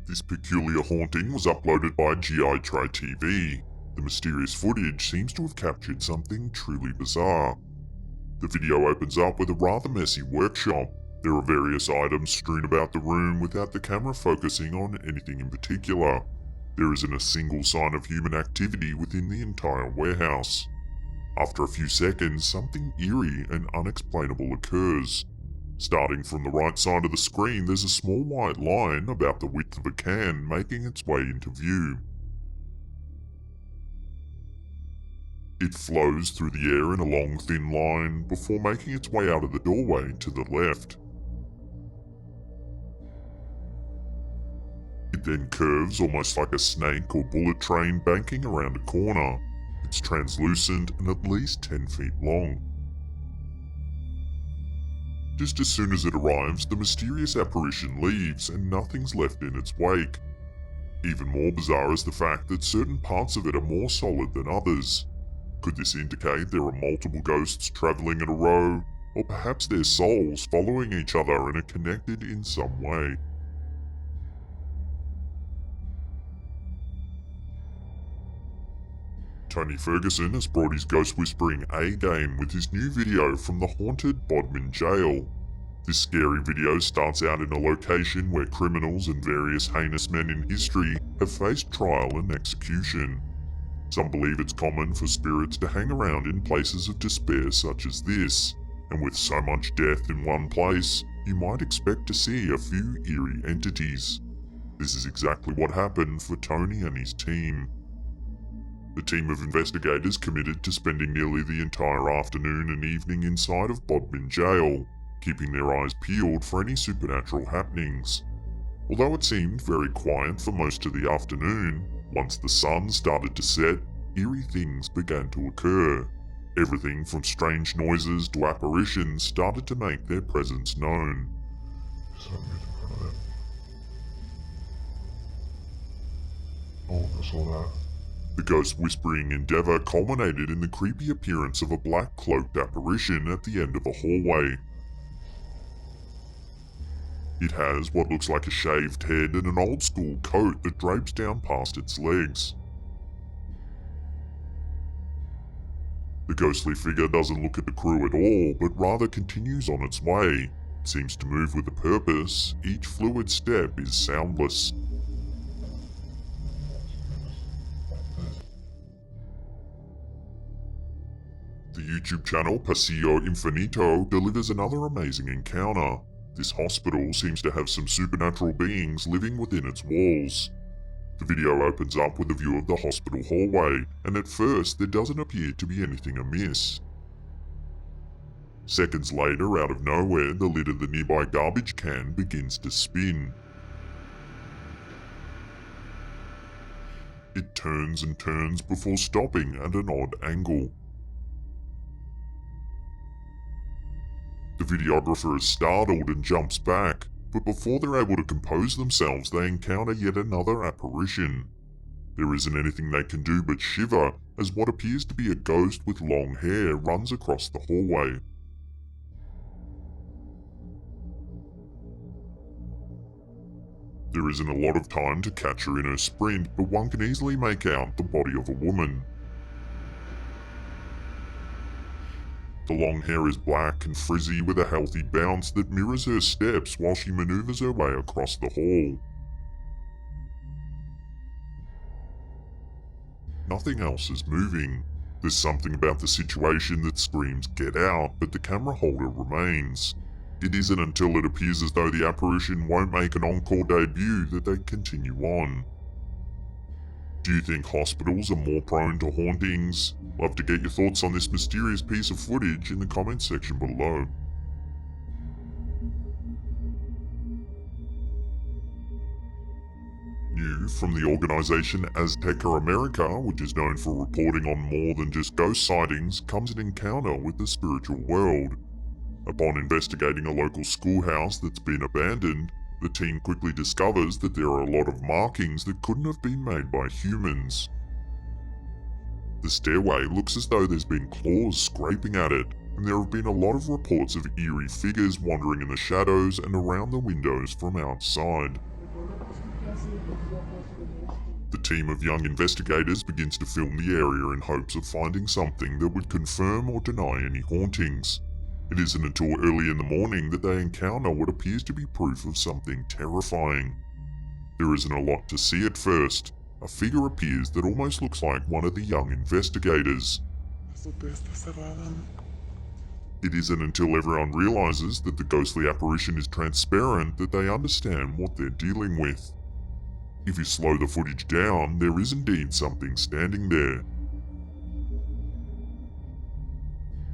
This peculiar haunting was uploaded by GI Try TV. The mysterious footage seems to have captured something truly bizarre. The video opens up with a rather messy workshop. There are various items strewn about the room without the camera focusing on anything in particular. There isn't a single sign of human activity within the entire warehouse. After a few seconds, something eerie and unexplainable occurs. Starting from the right side of the screen, there's a small white line about the width of a can making its way into view. It flows through the air in a long, thin line before making its way out of the doorway to the left. It then curves almost like a snake or bullet train banking around a corner. It's translucent and at least 10 feet long. Just as soon as it arrives, the mysterious apparition leaves and nothing's left in its wake. Even more bizarre is the fact that certain parts of it are more solid than others. Could this indicate there are multiple ghosts travelling in a row, or perhaps their souls following each other and are connected in some way? Tony Ferguson has brought his ghost whispering A game with his new video from the haunted Bodmin jail. This scary video starts out in a location where criminals and various heinous men in history have faced trial and execution. Some believe it's common for spirits to hang around in places of despair such as this, and with so much death in one place, you might expect to see a few eerie entities. This is exactly what happened for Tony and his team. The team of investigators committed to spending nearly the entire afternoon and evening inside of Bodmin jail, keeping their eyes peeled for any supernatural happenings. Although it seemed very quiet for most of the afternoon, once the sun started to set, eerie things began to occur. Everything from strange noises to apparitions started to make their presence known. Oh, I saw that. The ghost whispering endeavour culminated in the creepy appearance of a black cloaked apparition at the end of a hallway. It has what looks like a shaved head and an old school coat that drapes down past its legs. The ghostly figure doesn't look at the crew at all, but rather continues on its way. It seems to move with a purpose. Each fluid step is soundless. The YouTube channel Paseo Infinito delivers another amazing encounter. This hospital seems to have some supernatural beings living within its walls. The video opens up with a view of the hospital hallway, and at first there doesn't appear to be anything amiss. Seconds later, out of nowhere, the lid of the nearby garbage can begins to spin. It turns and turns before stopping at an odd angle. The videographer is startled and jumps back, but before they're able to compose themselves, they encounter yet another apparition. There isn't anything they can do but shiver as what appears to be a ghost with long hair runs across the hallway. There isn't a lot of time to catch her in her sprint, but one can easily make out the body of a woman. The long hair is black and frizzy with a healthy bounce that mirrors her steps while she maneuvers her way across the hall. Nothing else is moving. There's something about the situation that screams "get out," but the camera holder remains. It isn't until it appears as though the apparition won't make an encore debut that they continue on. Do you think hospitals are more prone to hauntings? Love to get your thoughts on this mysterious piece of footage in the comments section below. New from the organisation Azteca America, which is known for reporting on more than just ghost sightings, comes an encounter with the spiritual world. Upon investigating a local schoolhouse that's been abandoned, the team quickly discovers that there are a lot of markings that couldn't have been made by humans. The stairway looks as though there's been claws scraping at it, and there have been a lot of reports of eerie figures wandering in the shadows and around the windows from outside. The team of young investigators begins to film the area in hopes of finding something that would confirm or deny any hauntings. It isn't until early in the morning that they encounter what appears to be proof of something terrifying. There isn't a lot to see at first. A figure appears that almost looks like one of the young investigators. It isn't until everyone realizes that the ghostly apparition is transparent that they understand what they're dealing with. If you slow the footage down, there is indeed something standing there.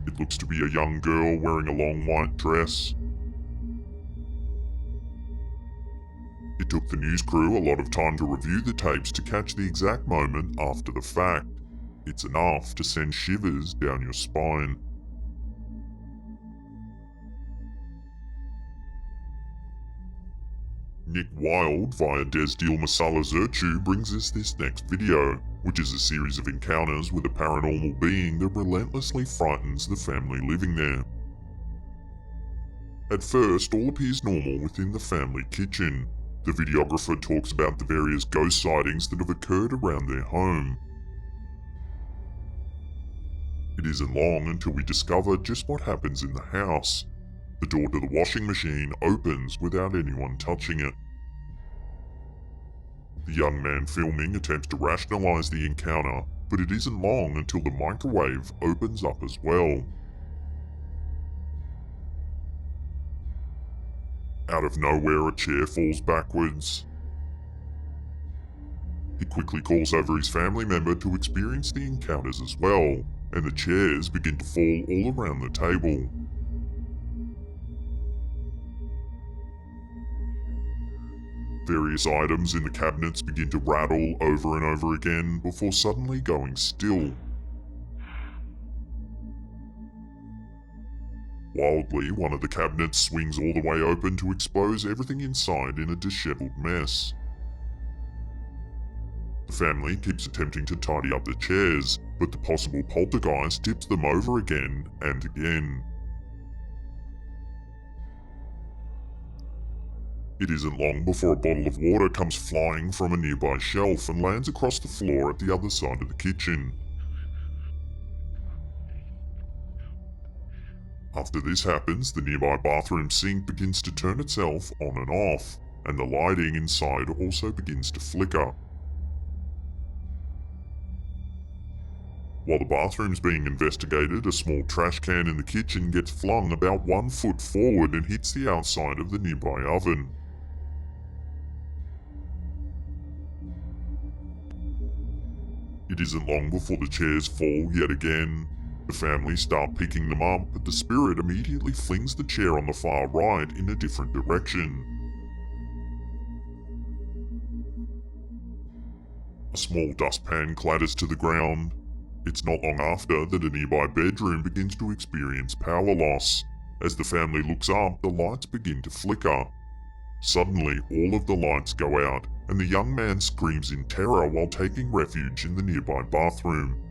It looks to be a young girl wearing a long white dress. It took the news crew a lot of time to review the tapes to catch the exact moment after the fact. It's enough to send shivers down your spine. Nick Wilde via Desdeal Masala Zerchu brings us this next video, which is a series of encounters with a paranormal being that relentlessly frightens the family living there. At first, all appears normal within the family kitchen. The videographer talks about the various ghost sightings that have occurred around their home. It isn't long until we discover just what happens in the house. The door to the washing machine opens without anyone touching it. The young man filming attempts to rationalize the encounter, but it isn't long until the microwave opens up as well. Out of nowhere, a chair falls backwards. He quickly calls over his family member to experience the encounters as well, and the chairs begin to fall all around the table. Various items in the cabinets begin to rattle over and over again before suddenly going still. Wildly, one of the cabinets swings all the way open to expose everything inside in a disheveled mess. The family keeps attempting to tidy up the chairs, but the possible poltergeist tips them over again and again. It isn't long before a bottle of water comes flying from a nearby shelf and lands across the floor at the other side of the kitchen. After this happens, the nearby bathroom sink begins to turn itself on and off, and the lighting inside also begins to flicker. While the bathroom's being investigated, a small trash can in the kitchen gets flung about 1 foot forward and hits the outside of the nearby oven. It isn't long before the chairs fall yet again. The family start picking them up, but the spirit immediately flings the chair on the far right in a different direction. A small dustpan clatters to the ground. It's not long after that a nearby bedroom begins to experience power loss. As the family looks up, the lights begin to flicker. Suddenly, all of the lights go out, and the young man screams in terror while taking refuge in the nearby bathroom.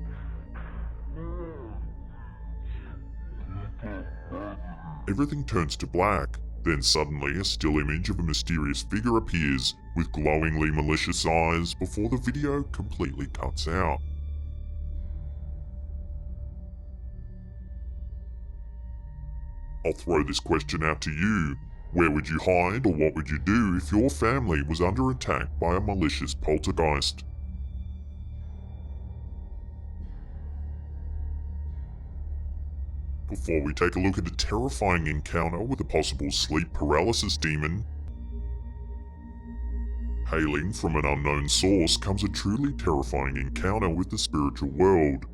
Everything turns to black. Then suddenly a still image of a mysterious figure appears with glowingly malicious eyes before the video completely cuts out. I'll throw this question out to you. Where would you hide, or what would you do if your family was under attack by a malicious poltergeist? Before we take a look at a terrifying encounter with a possible sleep paralysis demon, hailing from an unknown source comes a truly terrifying encounter with the spiritual world.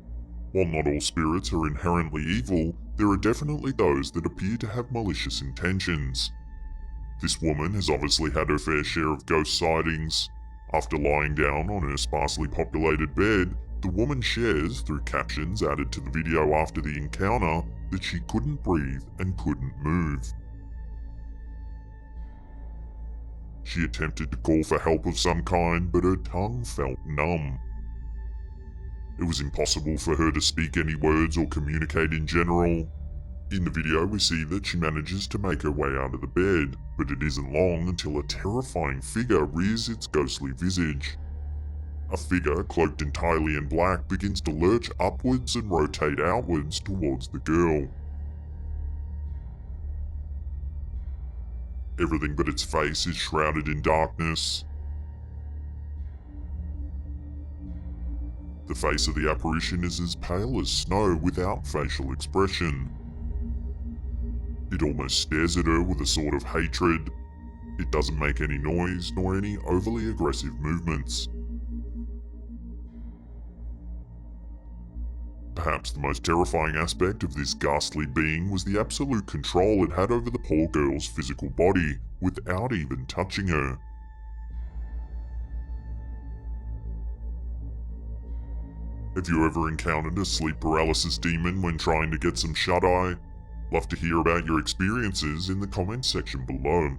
While not all spirits are inherently evil, there are definitely those that appear to have malicious intentions. This woman has obviously had her fair share of ghost sightings. After lying down on her sparsely populated bed, the woman shares, through captions added to the video after the encounter, that she couldn't breathe and couldn't move. She attempted to call for help of some kind, but her tongue felt numb. It was impossible for her to speak any words or communicate in general. In the video, we see that she manages to make her way out of the bed, but it isn't long until a terrifying figure rears its ghostly visage. A figure cloaked entirely in black begins to lurch upwards and rotate outwards towards the girl. Everything but its face is shrouded in darkness. The face of the apparition is as pale as snow without facial expression. It almost stares at her with a sort of hatred. It doesn't make any noise nor any overly aggressive movements. Perhaps the most terrifying aspect of this ghastly being was the absolute control it had over the poor girl's physical body, without even touching her. Have you ever encountered a sleep paralysis demon when trying to get some shut-eye? Love to hear about your experiences in the comments section below.